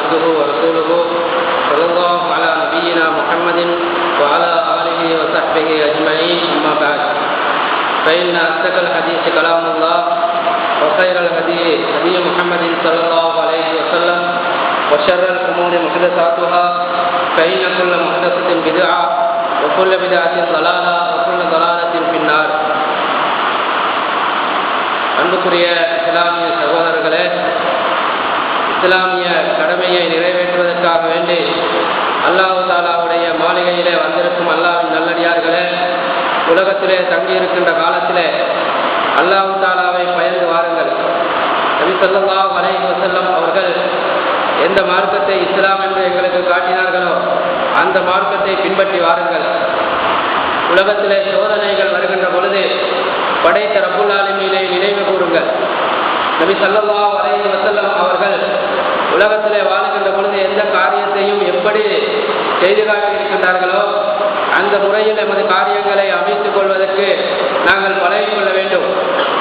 عبده ورسوله صلى الله على نبينا محمد وعلى آله وصحبه أجمعين. أما بعد، فإن أصدق الحديث كلام الله، وخير الهدي هدي محمد صلى الله عليه وسلم، وشر الأمور محدثاتها، فإن كل محدثة بدعة، وكل بدعة ضلالة، وكل ضلالة في النار. அன்புக்குரிய இஸ்லாமிய சகோதரர்களே, இஸ்லாமிய கடமையை நிறைவேற்றுவதற்காக வேண்டி அல்லாஹ் தஆலாவுடைய மாளிகையிலே வந்திருக்கும் அல்லாஹ்வின் நல்லடியார்களே, உலகத்திலே தங்கியிருக்கின்ற காலத்திலே அல்லாஹ் தஆலாவை பயந்து வாருங்கள். நபி ஸல்லல்லாஹு அலைஹி வஸல்லம் அவர்கள் எந்த மார்க்கத்தை இஸ்லாம் என்று எங்களுக்கு காட்டினார்களோ அந்த மார்க்கத்தை பின்பற்றி வாருங்கள். உலகத்திலே சோதனைகள் வருகின்ற பொழுது படைத்த ரப்புல் ஆலமீனை நினைவு கூறுங்கள். நபி ஸல்லல்லாஹு அலைஹி வஸல்லம் அவர்கள் உலகத்திலே வாழுகின்ற பொழுது எந்த காரியத்தையும் எப்படி செய்து காட்டியிருக்கின்றார்களோ அந்த முறையில் எமது காரியங்களை அமைத்துக் கொள்வதற்கு நாங்கள் பழகிக் கொள்ள வேண்டும்.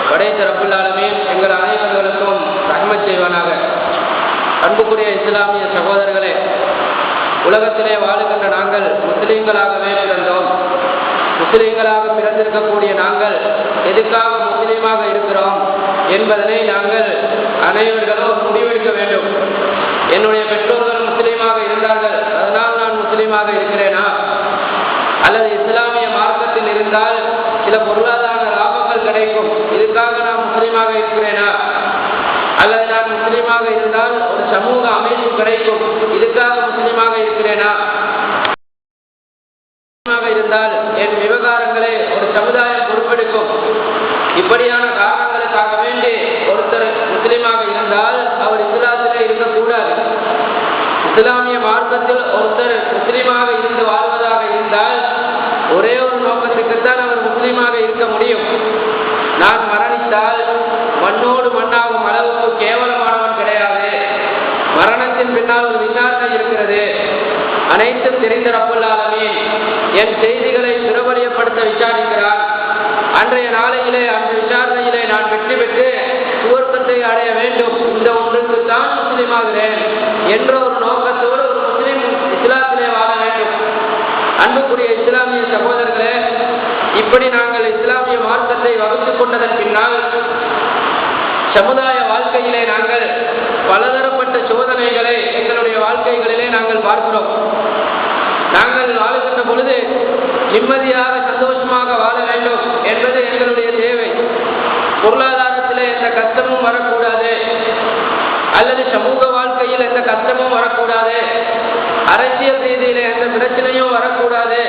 படைத்த ரப்புல் ஆலமீன் எங்கள் அனைவர்களுக்கும் ரஹ்மத் செய்வானாக. அன்புக்குரிய இஸ்லாமிய சகோதரர்களே, உலகத்திலே வாழுகின்ற நாங்கள் முஸ்லீம்களாகவே பிறந்தோம். முஸ்லீம்களாக பிறந்திருக்கக்கூடிய நாங்கள் எதுக்காக முஸ்லீமாக இருக்கிறோம் என்பதனை நாங்கள் அனைவர்களும் முடிவெடுக்க வேண்டும். என்னுடைய பெற்றோர்கள் முஸ்லீமாக இருந்தார்கள், அதனால் நான் முஸ்லீமாக இருக்கிறேனா? அல்லது இஸ்லாமிய மார்க்கத்தில் இருந்தால் சில பொருளாதார லாபங்கள் கிடைக்கும், இதுக்காக நான் முஸ்லீமாக இருக்கிறேனா? அல்லது நான் முஸ்லீமாக இருந்தால் ஒரு சமூக அமைப்பு கிடைக்கும், இதுக்காக முஸ்லீமாக இருக்கிறேனா? இருந்தால் என் விவகாரங்களை ஒரு சமுதாயம் பொறுப்பெடுக்கும், இப்படியான காரணங்களுக்காக வேண்டி ஒருத்தர் முஸ்லீமாக இருந்தால் அவர் இஸ்லாத்திலே இருக்கக்கூடாது. இஸ்லாமிய மார்க்கத்தில் ஒருத்தர் முஸ்லீமாக இருந்து வாழ்வதாக இருந்தால் ஒரே ஒரு நோக்கத்துக்குத்தான் அவர் முஸ்லீமாக இருக்க முடியும். நான் மரணித்தால் மண்ணோடு மண்ணாகும் அளவுக்கு கேவலமானவன் கிடையாது. மரணத்தின் பின்னால் ஒரு விசாரணை இருக்கிறது. அனைத்தும் தெரிந்த ரப்புல் ஆலமீன் என் செய்திகளை பிரபலியப்படுத்த விசாரிக்கிறார். அன்றைய நாளையிலே அந்த விசாரணையிலே நான் வெற்றி பெற்று சுவர்க்கத்தை அடைய வேண்டும், இந்த ஒன்றுக்கு தான் முஸ்லீமாகிறேன் என்ற ஒரு நோக்கத்தோடு ஒரு முஸ்லீம் இஸ்லாத்திலே வாழ வேண்டும். அன்புக்குரிய இஸ்லாமிய சகோதரர்களே, இப்படி நாங்கள் இஸ்லாமிய மார்க்கத்தை வகுத்துக் கொண்டதன் பின்னால் சமுதாய வாழ்க்கையிலே நாங்கள் பலதரப்பட்ட சோதனைகளை எங்களுடைய வாழ்க்கைகளிலே நாங்கள் பார்க்கிறோம். நாங்கள் வாழுகின்ற பொழுது நிம்மதியாக சந்தோஷமாக வாழ வேண்டும் என்பது எங்களுடைய தேவை. பொருளாதாரத்திலே எந்த கஷ்டமும் வரக்கூடாது, அல்லது சமூக வாழ்க்கையில் எந்த கஷ்டமும் வரக்கூடாது, அரசியல் ரீதியிலே எந்த பிரச்சனையும் வரக்கூடாது.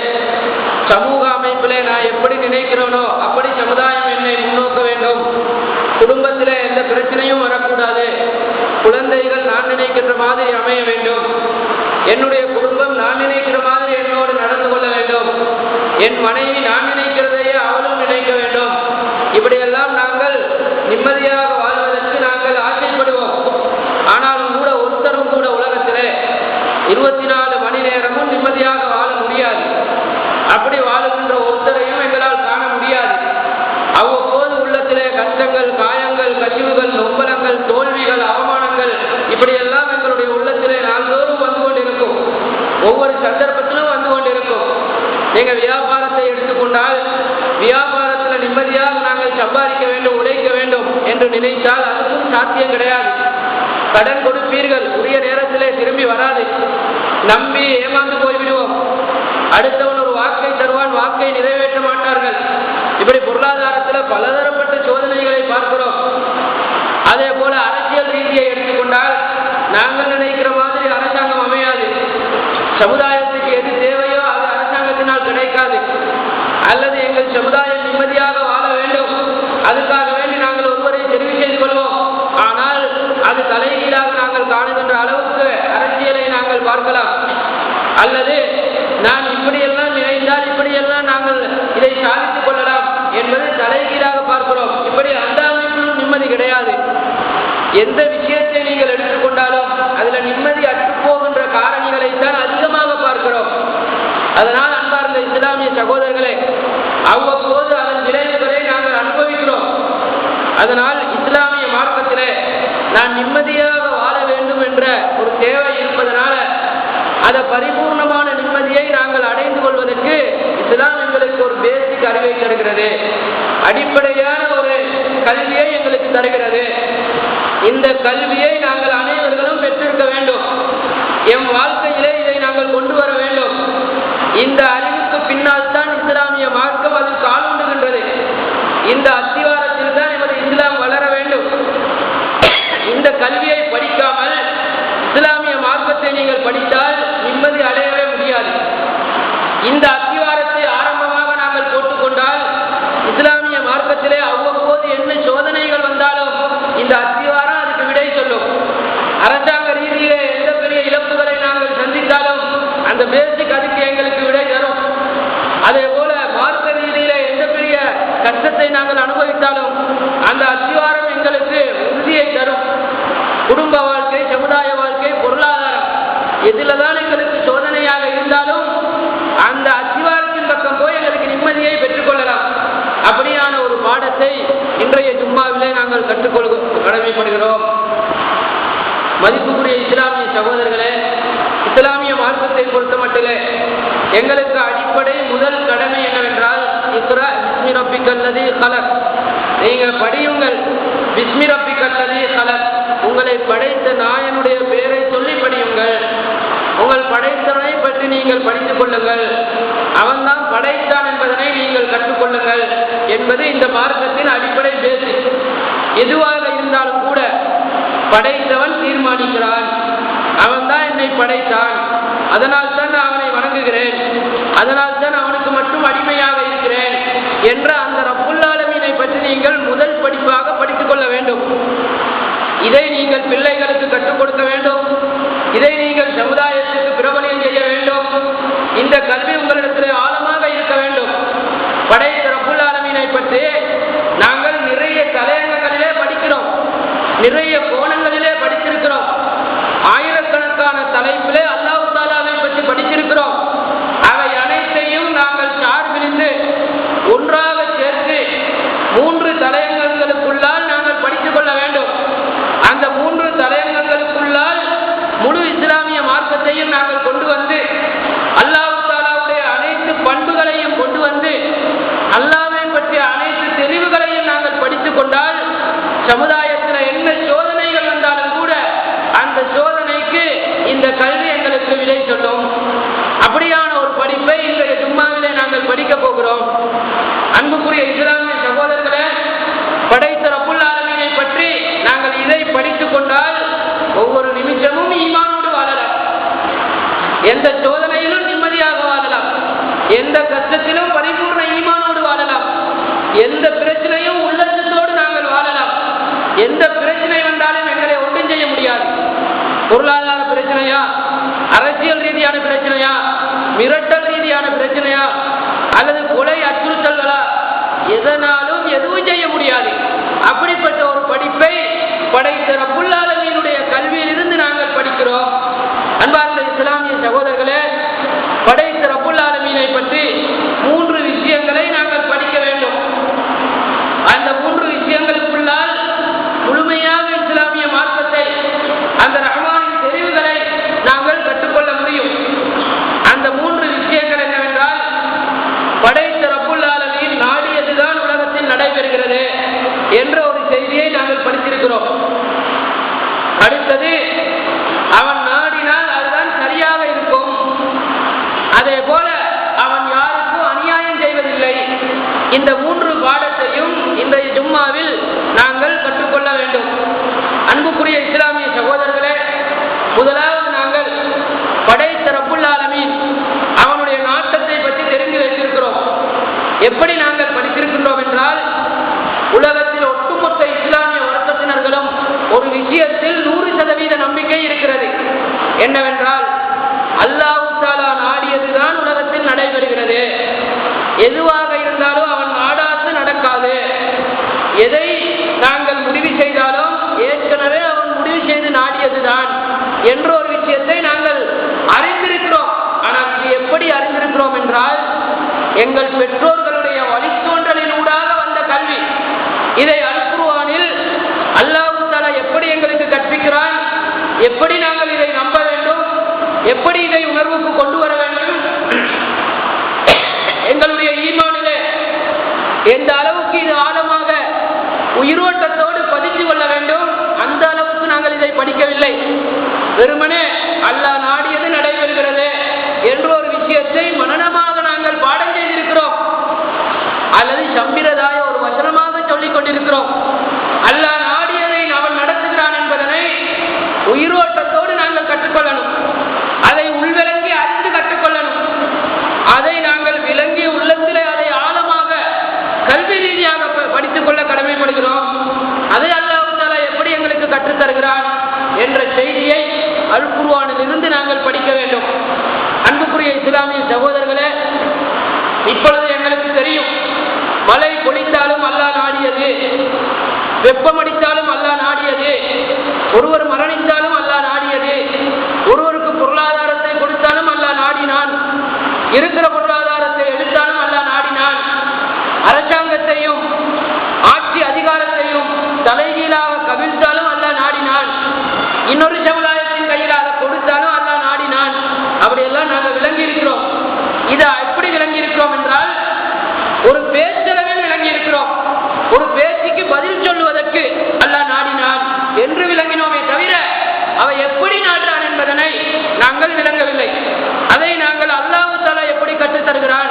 சமூக அமைப்பிலே நான் எப்படி நினைக்கிறேனோ அப்படி சமுதாயம் என்னை முன்னோக்க வேண்டும். குடும்பத்திலே எந்த பிரச்சனையும் வரக்கூடாது. குழந்தைகள் நான் நினைக்கின்ற மாதிரி அமைய வேண்டும். என்னுடைய குடும்பம் நான் நினைக்கிற மாதிரி என்னோடு நடந்து கொள்ள வேண்டும். என் மனைவி நான் நினைக்கிறதையே அவளும் நினைக்க வேண்டும். இப்படியெல்லாம் நாங்கள் நிம்மதியாக வாழ்வதற்கு நாங்கள் ஆசைப்படுவோம். ஆனாலும் கூட ஒருத்தரும் கூட உலகத்திலே 24 மணி நேரமும் நிம்மதியாக வாழ முடியாது. அப்படி வாழுகின்ற ஒருத்தரையும் எங்களால் காண முடியாது. அவ்வப்போது உள்ளத்திலே கஷ்டங்கள், காயங்கள், கசிவுகள், நொம்பலங்கள், தோல்விகள், அவமானங்கள் இப்படியெல்லாம் எங்களுடைய உள்ளத்திலே நாள்தோறும் வந்து கொண்டிருக்கும். ஒவ்வொரு சந்தர்ப்பத்திலும் வந்து கொண்டிருக்கும். நீங்க வியாபாரத்தை எடுத்துக்கொண்டால் வியாபாரத்தில் நிம்மதியாக நாங்கள் சம்பாதிக்க வேண்டும், உழைக்க வேண்டும் என்று நினைத்தால் அதுக்கும் சாத்தியம் கிடையாது. கடன் கொடுப்பீர்கள், உரிய நேரத்திலே திரும்பி வராது. நம்பி ஏமாந்து போய்விடுவோம். அடுத்தவன் ஒரு வாக்கை தருவான், வாக்கை நிறைவேற்ற மாட்டார்கள். இப்படி பொருளாதாரத்தில் பலதரப்பட்ட சோதனைகளை பார்க்கிறோம். அதே போல அரசியல் ரீதியை எடுத்துக்கொண்டால் நாங்கள் நினைக்கிற மாதிரி அரசாங்கம் அமையாது. சமுதாயத்துக்கு எது தேவையோ அது அரசாங்கத்தினால் கிடைக்காது. அல்லது எங்கள் சமுதாயம் நிம்மதியாக வாழ வேண்டும், அதுக்காக வேண்டி நாங்கள் ஒருவரை தெரிவு செய்து கொள்வோம். ஆனால் அது தலைகீழாக நாங்கள் காணுகின்ற அளவுக்கு அரசியலை நாங்கள் பார்க்கலாம். அல்லது நான் இப்படியெல்லாம் நினைத்தால் இப்படியெல்லாம் நாங்கள் இதை சாதித்துக் கொள்ளலாம் என்பதை தலைகீழாக பார்க்கிறோம். இப்படி அந்த அமைப்பிலும் நிம்மதி கிடையாது. எந்த விஷயத்தை நீங்கள் எடுத்துக்கொண்டாலும் அதுல நிம்மதி அற்றுப்போகின்ற காரணிகளைத்தான் அதிகமாக பார்க்கிறோம். அதனால் அன்பார்ந்த இஸ்லாமிய சகோதரர்களே, அவ்வப்போது அதன் விளைவுகளை நாங்கள் அனுபவிக்கிறோம். அதனால் இஸ்லாமிய மார்க்கத்திலே நான் நிம்மதியாக வாழ வேண்டும் என்ற ஒரு தேவை அதை பரிபூர்ணமான நிம்மதியை நாங்கள் அடைந்து கொள்வதற்கு இஸ்லாம் எங்களுக்கு ஒரு பேசிக் அறிவை தருகிறது, அடிப்படையான ஒரு கல்வியை எங்களுக்கு தருகிறது. இந்த கல்வியை நாங்கள் அனைவர்களும் பெற்றிருக்க வேண்டும். எம் வாழ்க்கையிலே இதை நாங்கள் கொண்டு வர வேண்டும். இந்த அறிவுக்கு பின்னால் தான் இஸ்லாமிய மார்க்கம் அதில் காலூண்டுகின்றது. இந்த அத்திவாரத்தில் தான் எமது இஸ்லாம் வளர வேண்டும். இந்த கல்வியை படிக்காமல் இஸ்லாமிய மார்க்கத்தை நீங்கள் படித்தால் நிம்மதி அடையவே முடியாது. இந்த அத்திவாரத்தை ஆரம்பமாக நாங்கள் போட்டுக்கொண்டால் இஸ்லாமிய மார்க்கத்திலே அவ்வப்போது என்ன சோதனைகள் வந்தாலும் இந்த அத்திவாரம் அதுக்கு விடை சொல்லும். அரசாங்க ரீதியிலே எந்த பெரிய இழப்புகளை நாங்கள் சந்தித்தாலும் அந்த பேசிக் அதுக்கு எங்களுக்கு விடை தரும். அதே போல மார்க்க ரீதியிலே எந்த பெரிய கஷ்டத்தை நாங்கள் அனுபவித்தாலும் அந்த அத்திவாரம் எங்களுக்கு உறுதியை தரும். குடும்ப வாழ்க்கை, சமுதாய வாழ்க்கை, பொருளாதாரம் எதில் தான் எங்களுக்கு சோதனையாக இருந்தாலும் அந்த அத்திவாரத்தின் பக்கம் போய் எங்களுக்கு நிம்மதியை பெற்றுக்கொள்ளலாம். அப்படியான ஒரு பாடத்தை இன்றைய ஜும்மாவிலே நாங்கள் கற்றுக்கொள்ள கடமைப்படுகிறோம். மதிப்புக்குரிய இஸ்லாமிய சகோதரர்களே, இஸ்லாமிய மார்க்கத்தை பொறுத்த மட்டிலே எங்களுக்கு அடிப்படை முதல் கடமை என்னவென்றால் இக்ரா பிஸ்மி ரப்பிக்கல்லதீ கலக், நீங்கள் படியுங்கள். பிஸ்மி ரப்பிக்கல்லதீ கலக், உங்களை படைத்த நாயனுடைய பெயரை சொல்லி படியுங்கள். உங்கள் படைத்தவனை பற்றி நீங்கள் படித்துக் கொள்ளுங்கள். அவன்தான் படைத்தான் என்பதனை நீங்கள் கற்றுக்கொள்ளுங்கள் என்பது இந்த மார்க்கத்தின் அடிப்படை பேசிக். எதுவாக இருந்தாலும் கூட படைத்தவன் தீர்மானிக்கிறான். அவன்தான் என்னை படைத்தான், அதனால் தான் நான் அவனை வணங்குகிறேன், அதனால் தான் அவனுக்கு மட்டும் அடிமையாக இருக்கிறேன் என்ற அந்த ரப்புல் ஆலமீனை பற்றி நீங்கள் முதல் படிப்பாக படித்துக் கொள்ள வேண்டும். இதை நீங்கள் பிள்ளைகளுக்கு கற்றுக் கொடுக்க வேண்டும். இதை நீங்கள் சமுதாயத்திற்கு பிரபலியம் செய்ய வேண்டும். இந்த கல்வி உங்களிடத்திலே ஆழமாக இருக்க வேண்டும். படைத்த ரப்புல் ஆலமீனை பற்றி நாங்கள் நிறைய தலையங்கங்களிலே படிக்கிறோம், நிறைய கோணங்களிலே படித்திருக்கிறோம். ஆயிரக்கணக்கான தலைப்பிலே அல்லாஹ் தஆலாவை பற்றி படித்திருக்கிறோம். அவை அனைத்தையும் நாங்கள் சார்பிலிருந்து ஒன்றாக சேர்த்து 3 தலையங்கங்களுக்குள்ளால் நாங்கள் படித்துக் கொள்ள வேண்டும். அந்த 3 தலையங்கங்களுக்குள்ளால் முழு இஸ்லாமிய மார்க்கத்தையும் நாங்கள் கொண்டு வந்து அல்லாஹ் தஆலாவுடைய அனைத்து பண்புகளையும் கொண்டு வந்து அல்லாஹ்வை பற்றிய அனைத்து தெரிவுகளையும் நாங்கள் படித்துக் கொண்டால் சமுதாயத்தில் என்ன சோதனைகள் வந்தாலும் கூட அந்த சோதனைக்கு இந்த கல்வி எங்களுக்கு விடை சொல்லும். அப்படியான ஒரு படிப்பை இன்றைய ஜும்மாவிலே நாங்கள் படிக்க போகிறோம். அன்புக்குரிய இஸ்லாமிய சகோதரர்களே, படைத்த ரப்புல் ஆலமீனை பற்றி நாங்கள் இதை படித்துக் கொண்டால் ஒவ்வொரு நிமிஷமும் ஈமானோடு வாழலாம். எந்த சோதனையிலும் நிம்மதியாக வாழலாம். எந்த கஷ்டத்திலும் பரிபூர்ண ஈமானோடு வாழலாம். எந்த பிரச்சனையும் உள்ளத்தோடு நாங்கள் வாழலாம். எந்த பிரச்சனை வந்தாலும் எங்களை ஒன்றும் செய்ய முடியாது. பொருளாதார பிரச்சனையா, அரசியல் ரீதியான பிரச்சனையா, மிரட்டல் ரீதியான பிரச்சனையா, அல்லது கொலை அச்சுறுத்தல்களா, எதனாலும் எதுவும் செய்ய முடியாது. அப்படிப்பட்ட ஒரு படிப்பை படைத்த ரப்புல் ஆலமீனுடைய கல்வியிலிருந்து நாங்கள் படிக்கிறோம். அன்பார்ந்த இஸ்லாமிய சகோதரர்களே, படைத்த ரப்புல் ஆலமீனை பற்றி 3 விஷயங்களை நாங்கள் படிக்க வேண்டும். அந்த 3 விஷயங்களுக்குள்ளால் முழுமையாக இஸ்லாமிய மார்க்கத்தை, அந்த ரஹ்மானின் தெரிவுகளை நாங்கள் கற்றுக்கொள்ள முடியும். அந்த 3 விஷயங்கள் என்னவென்றால், படைத்த ரப்புல் ஆலமீன் நாடியதுதான் உலகத்தில் நடைபெறுகிறது என்ற ஒரு செய்தியை நாங்கள் படித்திருக்கிறோம். அடுத்தது, அவன் நாடினால் அதுதான் சரியாக இருக்கும். அதே போல அவன் யாருக்கும் அநியாயம் செய்வதில்லை. இந்த 3 பாடத்தையும் இந்த ஜும்மாவில் நாங்கள் கற்றுக்கொள்ள வேண்டும். அன்புக்குரிய இஸ்லாமிய சகோதரர்களே, முதலாவது நாங்கள் படைத்த ரப்புல் ஆலமீன் அவனுடைய நாட்டத்தை பற்றி தெரிந்து வைத்திருக்கிறோம். எப்படி நாங்கள் படித்திருக்கின்றோம் என்றால், உலகத்தில் ஒட்டுமொத்த இஸ்லாமிய வர்க்கத்தினர்களும் ஒரு விஷயத்தில் 100% நம்பிக்கை இருக்கிறது. என்னவென்றால், அல்லாஹ் தஆலா நாடியதுதான் உலகத்தில் நடைபெறுகிறது. எதுவாக இருந்தாலும் அவன் நாடாது நடக்காது. எதை நாங்கள் முடிவு செய்தாலும் ஏற்கனவே அவன் முடிவு செய்து நாடியதுதான் என்ற ஒரு விஷயத்தை நாங்கள் அறிந்திருக்கிறோம். ஆனால் இது எப்படி அறிந்திருக்கிறோம் என்றால், எங்கள் பெற்றோர்களுடைய வழித்தோன்றலினூடாக வந்த கல்வி. இதை அல் குர்ஆனில் அல்லாஹ் தஆலா எப்படி எங்களுக்கு கற்பிக்கிறான், எப்படி நாங்கள் இதை நம்ப வேண்டும், எப்படி இதை உணர்வுக்கு கொண்டு வர வேண்டும்? எங்களுடைய ஈமானிலே எந்த அளவுக்கு இது ஆழமாக உயிரோட்டத்தோடு பதிந்து கொள்ள வேண்டும், அந்த அளவுக்கு நாங்கள் இதை படிக்கவில்லை. வெறுமனே அல்லாஹ் நாடியது நடைபெறுகிறது என்ற ஒரு விஷயத்தை மனனமாக நாங்கள் பாடம் செய்திருக்கிறோம், அல்லது சம்பிரதாய ஒரு வசனமாக சொல்லிக் கொண்டிருக்கிறோம். அல்லாஹ் நாடியதை அவன் நடத்துகிறான் என்பதனை உயிரோட்டத்தோடு நாங்கள் கற்றுக்கொள்ளணும். அதை உள்விளங்கி அறிந்து கற்றுக்கொள்ளணும். அதை நாங்கள் விளங்கிய உள்ளத்திலே அதை ஆழமாக கல்வி ரீதியாக படித்துக் கொள்ள கடமைப்படுகிறோம். அதை அல்லாஹ் தஆலா எப்படி எங்களுக்கு கற்றுத் தருகிறான் என்ற செய்தியை அல் குர்ஆனில் இருந்து நாங்கள் படிக்க வேண்டும். அன்புக்குரிய இஸ்லாமிய சகோதரர்களே, இப்பொழுது எங்களுக்கு தெரியும், மழை பொழிந்தாலும் அல்லாஹ் நாடியது, வெப்பமடித்தாலும் அல்லாஹ் நாடியது, ஒருவர் மரணித்தாலும் அல்லாஹ் நாடியது, ஒருவருக்கு பொருளாதாரத்தை கொடுத்தாலும் அல்லாஹ் நாடினான், இருக்கிற பொருளாதாரத்தை எடுத்தாலும் அல்லாஹ் நாடினான், அரசாங்கத்தையும் ஆட்சி அதிகாரத்தையும் தலைகீழாக கவிழ்த்தாலும் அல்லாஹ் நாடினான், இன்னொரு சமுதாயத்தின் கையில் அதை கொடுத்தாலும் அல்லாஹ் நாடினான். அப்படியெல்லாம் நாங்கள் விளங்கி இருக்கிறோம். இதை எப்படி விளங்கி இருக்கிறோம் என்றால், ஒரு பேச்சளவில் விளங்கி இருக்கிறோம். ஒரு பேச்சுக்கு பதில் சொல்லுவதற்கு அல்லாஹ் நாடினான் என்று விளங்கினோமே தவிர அவ எப்படி நாடுறான் என்பதனை நாங்கள் விளங்கவில்லை. அதை நாங்கள் அல்லாஹ் தஆலா எப்படி கற்றுத் தருகிறான்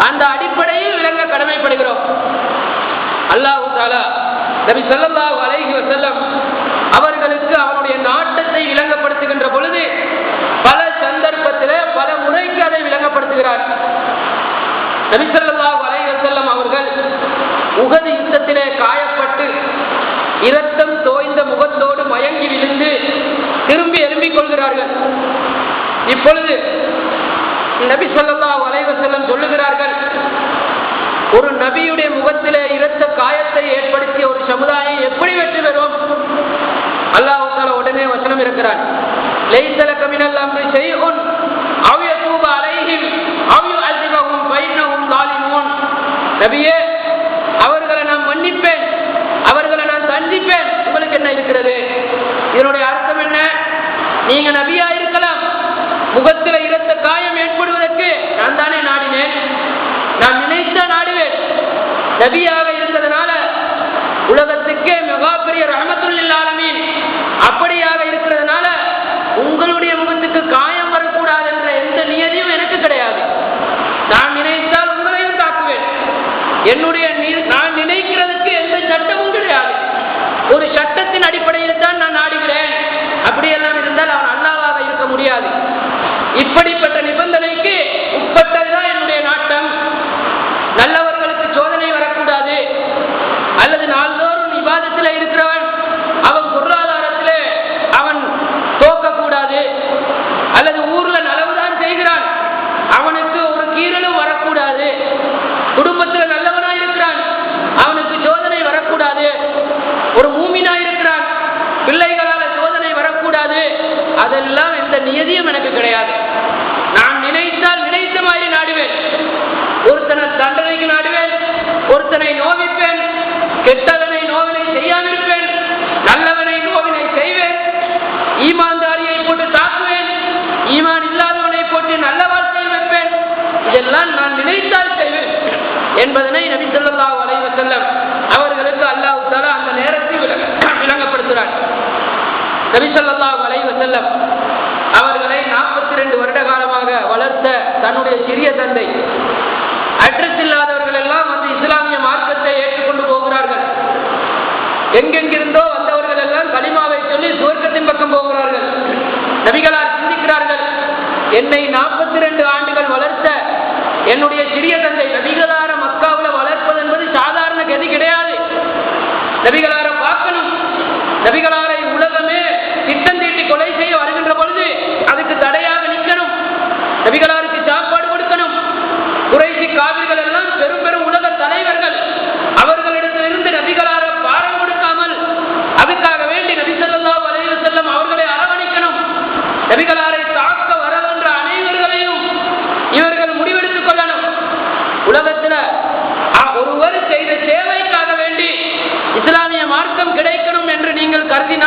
அந்த அடிப்படையில் விளங்க கடமைப்படுகிறோம். அல்லாஹ் தஆலா நபி ஸல்லல்லாஹு அலைஹி வஸல்லம் அவர்களுக்கு அவருடைய நாட்டத்தை விளங்கப்படுத்துகின்ற பொழுது பல சந்தர்ப்பத்திலே பல முறைக்கு அதை விளங்கப்படுத்துகிறார். நபி ஸல்லல்லாஹு அலைஹி வஸல்லம் அவர்கள் உஹது யுத்தத்திலே காயப்பட்டு இரத்தம் தோய்ந்த முகத்தோடு மயங்கி விழுந்து திரும்பி எழும்பிக் கொள்கிறார்கள். இப்பொழுது நபி ஸல்லல்லாஹு அலைஹி வஸல்லம் சொல்லுகிறார்கள், ஒரு நபியுடைய முகத்திலே இரத்த காயத்தை ஏற்படுத்திய ஒரு சமுதாயம் எப்படி வெற்றி பெறும்? அல்லாஹ் தஆலா உடனே வசனம் இருக்கிறான், லைஸ லக மினல் அம்ரி ஷைஉன் அவ் யதூப அலைஹிம் அவ் யுஅஸிபஹும் ஃபைன்னஹும் ஸாலிமூன். நபியே, அவர்களை நான் மன்னிப்பேன், அவர்களை நான் தண்டிப்பேன், உங்களுக்கு என்ன இருக்கிறது? இதனுடைய அர்த்தம் என்ன? நீங்க நபியா இருக்கலாம், முகத்தில் இரத்த காயம் ஏற்படுவதற்கு நான் தானே நாடினேன், நான் நினைத்த நாடுவேன். நபியாக இருந்ததனால உலகத்துக்கே மிக பெரிய ரஹ்மத்துல் லில் ஆலமீன், அப்படியாக இருக்கிறதுனால உங்களுடைய முகத்துக்கு காயம் வரக்கூடாது என்ற எந்த நியதியும் எனக்கு கிடையாது. நான் நினைத்தால் உங்களையும் தாக்குவேன். என்னுடைய நான் நினைக்கிறதுக்கு எந்த சட்டமும் கிடையாது. ஒரு சட்டத்தின் அடிப்படையில் தான் நான் நாடுகிறேன். அப்படியெல்லாம் இருந்தால் அவன் அல்லாஹ்வாக இருக்க முடியாது. இப்படிப்பட்ட நிபந்தனைக்கு உட்பட்டதுதான் என்னுடைய நாட்டம். நல்லவர்களுக்கு சோதனை வரக்கூடாது, அல்லது நாள்தோறும் இபாதத்தில் இருக்கிறவன் அவன் பொருளாதாரத்திலே அவன் தோக்கக்கூடாது, அல்லது ஊர்ல நலவுதான் செய்கிறான் அவனுக்கு ஒரு கீறலும் வரக்கூடாது, குடும்பத்தில் நல்லவனா இருக்கிறான் அவனுக்கு சோதனை வரக்கூடாது, ஒரு மூமினா இருக்கிறான் பிள்ளைகளால சோதனை வரக்கூடாது, அதெல்லாம் எந்த நியதியும் எனக்கு கிடையாது. நான் நினைத்தால் நினைத்த மாதிரி நாடுவேன். ஒருத்தனை தண்டனைக்கு நாடுவேன், ஒருத்தனை நோவிப்பேன், கெட்டவனை நோவினை செய்யாமிருப்பேன், நல்லவனை நோவினை செய்வேன், ஈமான்தாரியை போட்டு தாக்குவேன், ஈமான் இல்லாதவனை போட்டு நல்ல வார்த்தையில் வைப்பேன். இதெல்லாம் நான் நினைத்தால் செய்வேன் என்பதனை நபி ஸல்லல்லாஹு அலைஹி வஸல்லம் அவர்களுக்கு அல்லாஹ் தஆலா அந்த நேரத்தில் விளங்கப்படுத்துகிறார். நபி ஸல்லல்லாஹு அலைஹி வஸல்லம் அவர்களை 42 வருட காலமாக வளர்த்த தன்னுடைய சிறிய தந்தை, அட்ரஸ் இல்லாதவர்கள் எல்லாம் வந்து இஸ்லாமிய மார்க்கத்தை ஏற்றுக்கொண்டு போகிறார்கள். எங்கெங்கிருந்தோ வந்தவர்கள் எல்லாம் கலிமாவை சொல்லி சுவர்க்கத்தின் பக்கம் போகிறார்கள். நபிகளார் சிந்திக்கிறார்கள், என்னை 42 ஆண்டுகள் வளர்த்த என்னுடைய சிறிய தந்தை நபிகளார மக்காவில் வளர்ப்பது என்பது சாதாரண கதி கிடையாது. நபிகளாரை பார்க்கணும், நபிகளாரை உலகமே திட்டம் தீட்டி கொலை செய்ய வருகின்ற பொழுது அதுக்கு தடையாக நிற்கணும், நபிகளாருக்கு சாப்பாடு கொடுக்கணும். குறைஷி காவிர்கள் எல்லாம் பெரும் பெரும் உலக தலைவர்கள், அவர்களிடத்திலிருந்து நபிகளார பாரம் கொடுக்காமல் அதுக்காக வேண்டி நபி ஸல்லல்லாஹு அலைஹி வஸல்லம் அவர்களை அரவணைக்கணும். நபிகளாரை தாக்க வரவென்ற அனைவர்களையும் இவர்கள் முடிவெடுத்துக் கொள்ளணும். உலகத்தில் ஒருவர் செய்த சேவைக்காக வேண்டி இஸ்லாமிய மார்க்கம் கிடைக்கணும் என்று நீங்கள் கருதினால்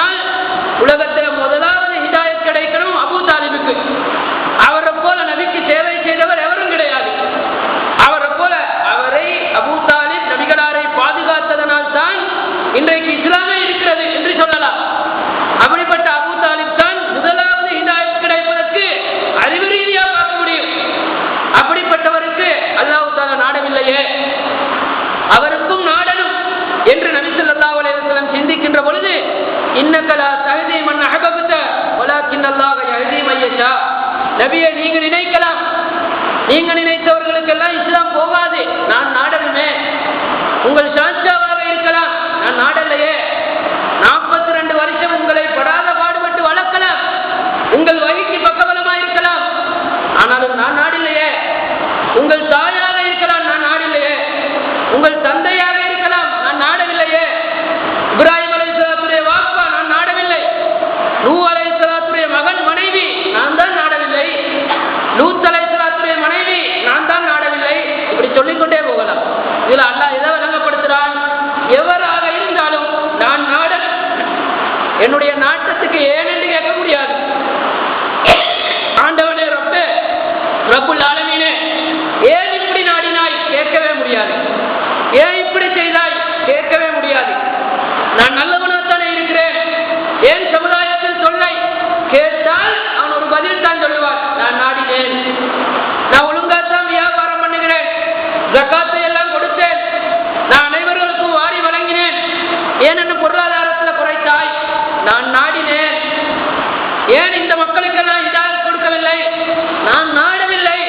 இன்னக லா தஹ்தி மன் அஹ்பப்த வலாக்கின் அல்லாஹ் யஹ்தி மன் யஷா. நபியே, நீங்க நினைக்கலாம், நீங்க நினைத்தவர்களுக்கெல்லாம் இஸ்லாம் போகாது, நான் நாடணுமே. உங்கள் சாட்சாவாக இருக்கலாம், நான் நாடலையே. 42 வருஷம் உங்களை படாத பாடுபட்டு வளர்க்கலாம், உங்கள் வகைக்கு பக்கபலமா இருக்கலாம், ஆனாலும் நான் நாடில்லையே. உங்கள் தாயாக இருக்கலாம், நான் நாடில்லையே. உங்கள் தந்தையாக இருக்கலாம், நான் நாடவில்லையே. இப்ராஹிம் அலைஹிஸ்ஸலாத்துடைய வாப்பா, நான் நாடவில்லை. நூஹ் அலைஹிஸ்ஸலாத்துடைய மகன் மனைவி, நான் தான் நாடவில்லை. லூத் அலைஹிஸ்ஸலாத்துடைய மனைவி, நான் தான் நாடவில்லை. இப்படி சொல்லிக்கொண்டே போகலாம். இதுல அல்லாஹ் எதை விளங்கப்படுத்துறான்? எவராக இருந்தாலும் நான் நாட, என்னுடைய நாட்டத்துக்கு ஏன் என்று கேட்க முடியாது. ஆண்டவனே ரப்பே, ரப்புல் ஆலமீனே, ஏன் இப்படி நாடினாய் கேட்கவே முடியாது. ஏன் இப்படி செய்தாய் கேட்கவே முடியாது. நான் நல்லவனாகத்தானே இருக்கிறேன், ஏன் சமுதாயத்தில் சொல்லை கேட்டால் அவன் ஒரு பதில் தான் சொல்லுவான், நான் நாடினேன். நான் ஒழுங்காத்தான் வியாபாரம் பண்ணுகிறேன், ஜக்காத்தை எல்லாம் கொடுத்தேன், நான் அனைவர்களுக்கும் வாரி வழங்கினேன், ஏன் என்ன பொருளாதாரத்தில் குறைத்தாய்? நான் நாடினேன். ஏன் இந்த மக்களுக்கெல்லாம் ஹிதாயத் கொடுக்கவில்லை? நான் நாடவில்லை.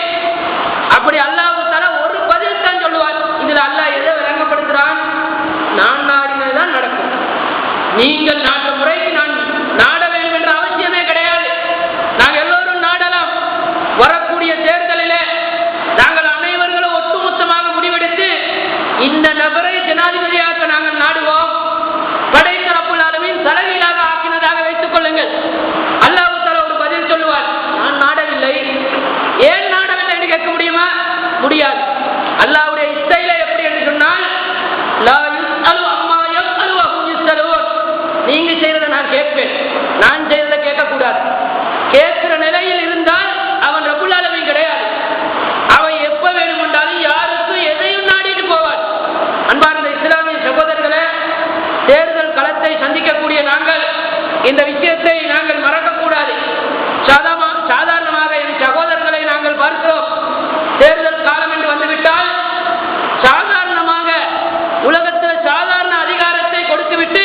அப்படி அல்லாஹ் தஆலா ஒரு பதில் தான் சொல்லுவார். இதுல அல்லாஹ் எதை விளங்கப்படுத்துறான்? நான் நாடினதுதான் நடக்கும். நீங்கள் நாட்ட முறைக்கு நான் நாட வேண்டும் என்ற அவசியமே கிடையாது. நாங்கள் எல்லோரும் நாடலாம். வரக்கூடிய தேர்தலிலே நாங்கள் அனைவர்களும் ஒட்டுமொத்தமாக முடிவெடுத்து இந்த நபரை ஜனாதிபதியாக நாங்கள் நாடுவோம், படைத்த ரப்புல் ஆலமீன் தலைவீழாக ஆக்கினதாக வைத்துக் கொள்ளுங்கள். அல்லாஹ் தஆலா ஒரு பதில் சொல்லுவார், நான் நாடவில்லை. ஏன் நாடவில்லை என்று கேட்க முடியுமா? முடியாது. அல்லாஹ்வுடைய இஸ்தையிலே எப்படி என்று சொன்னால், லா யுஸ்அலு அம்மா யஃஅலு வஹும் யுஸ்அலூன். நீங்க செய்யறதை நான் கேட்பேன், நான் செய்யறதை கேட்கக்கூடாது. கேட்கிற நிலையில் இருந்தால் அவன் ரப்புல் ஆலமீன் கிடையாது. அவன் எப்ப வேணுமென்றாலும் யாருக்கும் எதையும் நாடிட்டு போவான். அன்பார்ந்த இஸ்லாமிய சகோதரர்களே, தேர்தல் களத்தை சந்திக்கக்கூடிய நாங்கள் இந்த விஷயத்தை நாங்கள் மறக்கக்கூடாது. சாதாரணமாக என் சகோதரர்களை நாங்கள் பார்க்கிறோம். தேர்தல் காலம் என்று வந்துவிட்டால் சாதாரணமாக உலகத்தில் சாதாரண அதிகாரத்தை கொடுத்துவிட்டு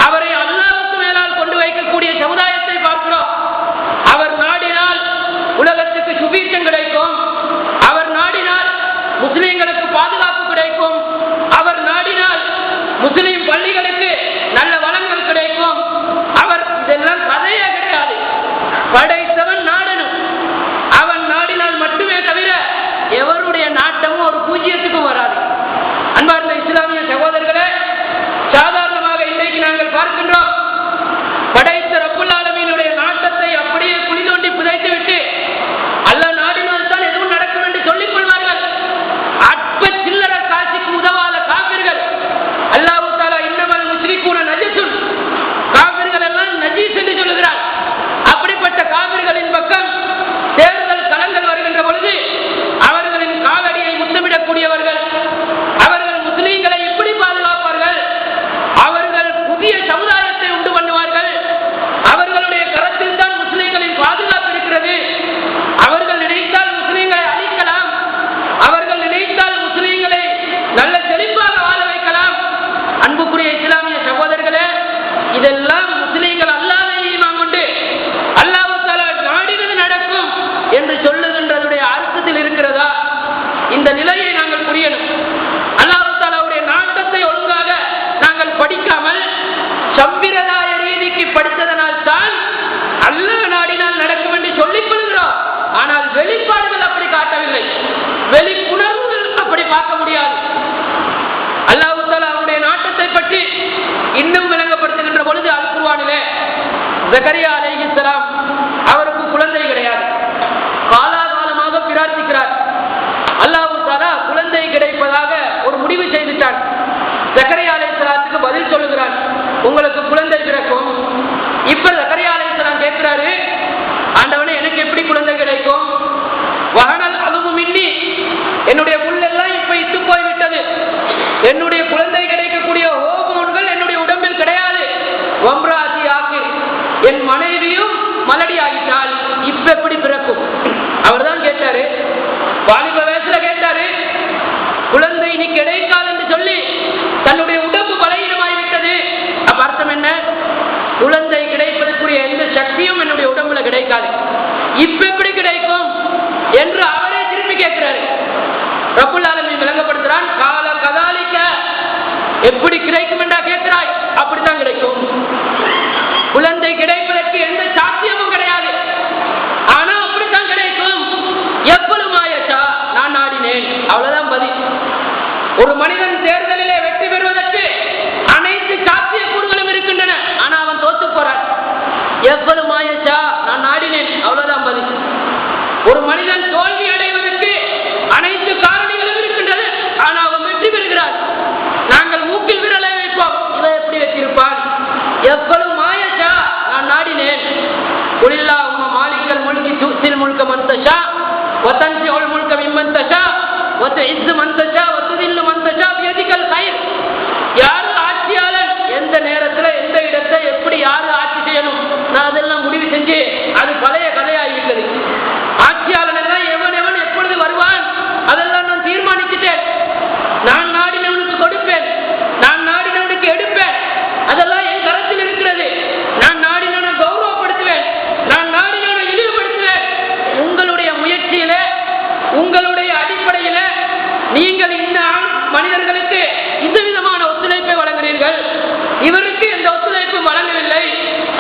அவரை அல்லாஹ்வுக்கு மேலால் கொண்டு வைக்கக்கூடிய சமுதாயத்தை பார்க்கிறோம். அவர் நாடினால் உலகத்துக்கு சுபீட்சம் கிடைக்கும், அவர் நாடினால் முஸ்லிம்களுக்கு பாதுகாப்பு கிடைக்கும், அவர் நாடினால் முஸ்லிம் பள்ளிகளுக்கு நல்ல வளங்கள் கிடைக்கும். அவர் இதெல்லாம் கதையே கிடையாது. படைத்தவன் நாடனும், அவன் நாடினால் மட்டுமே தவிர எவருடைய நாட்டமும் ஒரு பூஜ்ஜியத்துக்கும் வராது. அன்பார்ந்த இஸ்லாமிய சகோதரர்களே, சாதாரணமாக இன்றைக்கு நாங்கள் பார்க்கின்றோம், படைத்த ரப்புல் ஆலமீனுடைய நாட்டத்தை அப்படியே குழி தோண்டி புதைத்து விட்டு அல்லாஹ் நாடினால் தான் எதுவும் நடக்கும் என்று சொல்லிக் கொள்வார்கள். அற்ப சில்லற காட்சிக்கு உதவாத காபிர்கள். அல்லாஹ் தஆலா இன்னமல் முஸ்ரிகூன நஜஸுன், காபிர்கள் எல்லாம் நஜீஸ் என்று சொல்லுகிறார். அப்படிப்பட்ட காபிர்களின் பக்கம் தேர்தல் களங்கள் வருகின்ற பொழுது அவர்களின் காலடியை முத்தமிடக்கூடியவர்கள், அவர்கள் முஸ்லீம்களை எப்படி பாதுகாப்பார்கள்? அவர்கள் புதிய சமுதாயத்தை உண்டு பண்ணுவார்கள். அவர்களுடைய கரத்தில் தான் முஸ்லீம்களின் பாதுகாப்பு இருக்கிறது. அவர்கள் நினைத்தால் முஸ்லீம்களை அழிக்கலாம், அவர்கள் நினைத்தால் முஸ்லீம்களை நல்ல செழிப்பாக வாழ வைக்கலாம். அன்புக்குரிய இஸ்லாமிய சகோதரர்களே, இதெல்லாம் முஸ்லீம்கள் அல்லாஹ்வை ஈமான் கொண்டு அல்லாஹ் தஆலா நாடினது நடக்கும் என்று சொல்லுகின்றதுடைய அர்த்தத்தில் இருக்கிறதா? இந்த நிலையை நாங்கள் புரியணும். அல்லாஹ் தஆலாவுடைய நாட்டத்தை ஒழுங்காக நாங்கள் படிக்காமல் சம்பிரதாய ரீதிக்கு படித்ததனால் தான் அல்லாஹ் நாடினால் நடக்கும் என்று சொல்லிக் கொள்கிறோம். ஆனால் வெளிப்பாடுகள் அப்படி காட்டவில்லை, வெளிப்புணர்வுகள் அப்படி பார்க்க முடியாது. அல்லாஹ் தஆலா அவருடைய நாட்டத்தை பற்றி இன்னும் விளங்கப்படுத்துகின்ற பொழுது அல் குர்ஆனிலே ஜக்கரியா அலைஹிஸ்ஸலாம் அவருக்கு குழந்தை கிடையாது, காலாகாலமாக பிரார்த்திக்கிறார். அல்லாஹ் தஆலா குழந்தை கிடைப்பதாக ஒரு முடிவு செய்துட்டார். ஜக்கரியா அலைஹிஸ்ஸலாத்துக்கு பதில் சொல்லுகிறார், உங்களுக்கு குழந்தை பிறக்கும். இப்ப ஜக்கரியா அலைஹிஸ்ஸலாம் கேட்கிறாரு, ஆண்டவனே எனக்கு எப்படி குழந்தை கிடைக்கும்? வஹனல் அலுமு மின்னி, என்னுடைய புல்லெல்லாம் இப்ப இட்டு போய்விட்டது, என்னுடைய குழந்தை கிடைக்கக்கூடிய ஹோமோன்கள் என்னுடைய உடம்பில் கிடையாது. வம்ராசி ஆகிர், என் மனைவியும் மலடி ஆகிட்டால் இப்ப எப்படி பிறக்கும்? அவர் தான் கேட்டாரு, வாலிப வயசுல கேட்டாரு. குழந்தை இனி கிடைக்காது என்று சொல்லி தன்னுடைய உடம்பு பலகீனமாகிவிட்டது. அப்ப அர்த்தம் என்ன? இப்ப எப்படி கிடைக்கும் என்று அவரே திரும்பி கேட்கிறாரு. ரப்புல் ஆலமீன் விளங்கப்படுத்துறான், கால கதாலிக்க, எப்படி கிடைக்கும் என்றா கேட்கிறாய், அப்படித்தான் கிடைக்கும். குழந்தை கிடைப்பதற்கு எந்த சாத்தியமும் கிடையாது, ஆனா அப்படித்தான் கிடைக்கும். எப்பொழுது மாயச்சா, நான் நாடினேன், அவ்வளவுதான் பதில். ஒரு மனிதன் தேர்தலிலே வெற்றி பெறுவதற்கு அனைத்து சாத்தியக்கூறுகளும் இருக்கின்றன, ஆனா அவன் தோத்து போறான். எப்பொழுது மாயச்சா, நான் நாடினேன், அவ்வளவுதான் பதில். ஒரு மனிதன் தோல்வி அடைவதற்கு அனைத்து காரணிகளும் இருக்கின்றது, ஆனா அவன் வெற்றி பெறுகிறான். நாங்கள் மூக்கில் விரலை வைப்போம், இவன் எப்படி வைத்திருப்பான். எப்பொழுது மாயச்சா, நான் நாடினேன். குலில்லா உம்ம மாலிக்கல் முல்கி துத்தில் முல்க மந்தஷா வதன்சிஉல் முல்க மிம்மன் தஷா வதுஇஸ்ஸு மன் தஷா வதுதில்லு மன் தஷா பியதிகல் கைர். யார் ஆட்சியாளர், எந்த நேரத்துல எந்த இடத்தை எப்படி யாரு ஆட்சி செய்யணும், நான் அதெல்லாம் முடிவு செஞ்சு அது பழைய கதையாகிவிட்டது. ஆட்சியாளன் எவன் எவன் எப்பொழுது வருவான் அதெல்லாம் நான் தீர்மானிச்சுட்டேன். நான் நாடினவனுக்கு கொடுப்பேன், நான் நாடினவனுக்கு எடுப்பேன், அதெல்லாம் என் கரத்தில் இருக்கிறது. நான் நாடினவனை கௌரவப்படுத்துவேன், நான் நாடினவனை இழிவுபடுத்துவேன். உங்களுடைய முயற்சியில, உங்களுடைய அடிப்படையில நீங்கள் இந்த மனிதர்களுக்கு இந்த விதமான ஒத்துழைப்பை வழங்குகிறீர்கள், இவருக்கு எந்த ஒத்துழைப்பும் வழங்கவில்லை,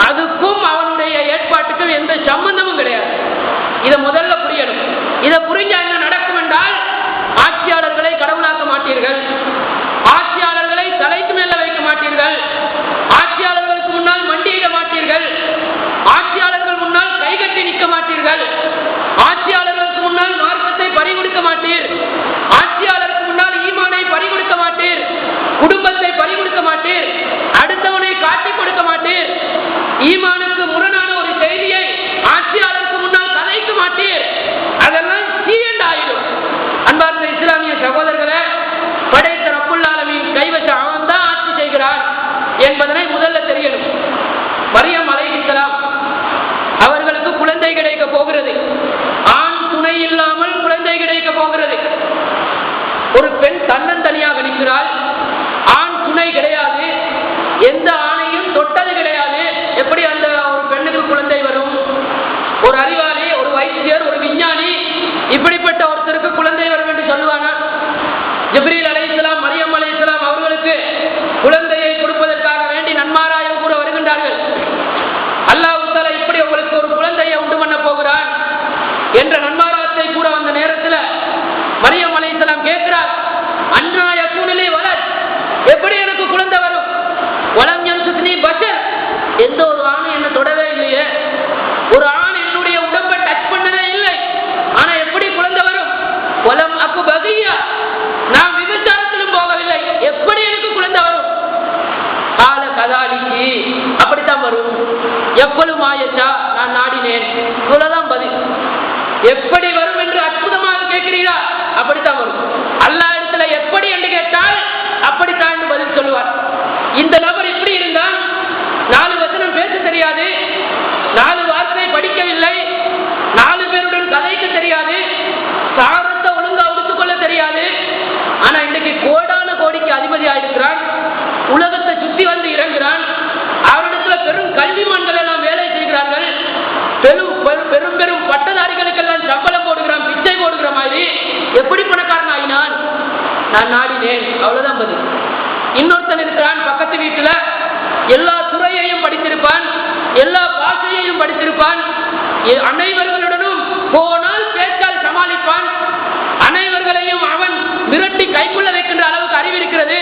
அதுக்கும் அவனுடைய ஏற்பாட்டுக்கும் எந்த சம்பந்தமும் கிடையாது. இதை முதல்ல புரியணும். இதை புரிஞ்சா என்ன நடக்கும் என்றால், ஆட்சியாளர்களை கடவுளாக்க மாட்டீர்கள், ஆட்சியாளர்களை தலைக்கு மேல வைக்க மாட்டீர்கள், ஆட்சியாளர்களுக்கு முன்னால் மண்டியிட மாட்டீர்கள், ஆட்சியாளர்கள் முன்னால் கைகட்டி நிற்க மாட்டீர்கள், ஆட்சியாளர்களுக்கு முன்னால் மார்க்கத்தை பறிகொடுக்க மாட்டீர், ஆட்சியாளருக்கு முன்னால் ஈமானை பறிகொடுக்க மாட்டீர், குடும்பத்தை பறிகொடுக்க மாட்டீர், அடுத்தவனை காட்டிக் கொடுக்க மாட்டீர், ஈமானுக்கு முரணான ஒரு செய்தியை ஆட்சியாளருக்கு முன்னால் கதைக்க மாட்டீர். அதெல்லாம் ஆயிடும். அன்பார்ந்த இஸ்லாமிய சகோதரர்களே, படைத்த ரப்புல் ஆலமீன் கைவசம் அவன் தான் ஆட்சி செய்கிறான் என்பதனை முதல்ல தெரியணும். மரியம் அலைஹிஸ்ஸலாம் அவர்களுக்கு குழந்தை கிடைக்க போகிறது. ஆண் துணை இல்லாமல் குழந்தை கிடைக்க போகிறது. ஒரு பெண் தன்னந்தனியாக நிற்கிறாள், ஆண் துணை கிடையாது, எந்த ஆணையும் தொட்டது கிடையாது. எப்படி அந்த ஒரு பெண்ணுக்கு குழந்தை வரும்? ஒரு அறிவாளி, ஒரு வைத்தியர், ஒரு விஞ்ஞானி இப்படிப்பட்ட ஒருத்தருக்கு குழந்தை வரும் என்று சொல்லுவானா? ஜிப்ரீல் அலைஹிஸ்ஸலாம், மரியம் அலைஹிஸ்ஸலாம் அவர்களுக்கு குழந்தையை கொடுப்பதற்காக வேண்டி நன்மாராயம் கூற வருகின்றார்கள். அல்லாஹ் தஆலா இப்படி உங்களுக்கு ஒரு குழந்தையை உண்டு பண்ண போகிறான் என்ற நன்மாராயத்தை கூற வந்த நேரத்தில் மரியம் அலைஹிஸ்ஸலாம் கேட்கிறார், அன்னா யகூனு வலத், எப்படி எனக்கு குழந்தை வரும்? வலம் யம்சுஸ்னி பஷர், எந்த ஒரு ஆண் என்ன தொடவே இல்லையே, ஒரு ஆண் என்னுடைய உடம்பை டச் பண்ணவே இல்லை, ஆனா எப்படி குழந்தை வரும்? வலம் அக்கு பகியா, நான் விபச்சாரத்திலும் போகவில்லை, எப்படி எனக்கு குழந்தை வரும்? கால கதாலிக்கு, அப்படித்தான் வரும். எப்பொழுது மாயச்சா, நான் நாடினேன், இவ்வளவுதான் பதில். எப்படி வரும் என்று அற்புதமாக கேட்கிறீரா? அப்படித்தான் வரும். அல்லாஹ் இடத்துல எப்படி என்று கேட்டால் அப்படித்தான் பதில் சொல்லுவார். இந்த நபர் இப்படி இருந்தால் 4 வசனம் பேச தெரியாது, 4 வார்த்தை படிக்கவில்லை, 4 பேருடன் கதைக்க தெரியாது, சாரத்தை ஒழுங்கா உடுத்துக்கொள்ள தெரியாது, ஆனா இன்னைக்கு கோடான கோடிக்கு அதிபதி ஆயிருக்கிறான், உலகத்தை சுத்தி வந்து இறங்குறான், அவரிடத்துல பெரும் கல்விமான்கள் எல்லாம் வேலை செய்கிறார்கள், பெரும் பெரும் பட்டதாரிகளுக்கெல்லாம் சம்பளம் போடுகிறான், பிச்சை போடுகிற மாதிரி. எப்படி பணக்காரன் ஆகினான்? நான் நாடினேன், அவ்வளவுதான் பதில். இன்னொருத்தன் இருக்கிறான் பக்கத்து வீட்டுல, எல்லா துறையையும் படித்திருப்பான், எல்லா பாஷையையும் படித்திருப்பான், அனைவர்களுடனும் போனால் பேச்சால் சமாளிப்பான், அனைவர்களையும் அவன் மிரட்டி கைக்குள்ள வைக்கின்ற அளவுக்கு அறிவு இருக்கிறது.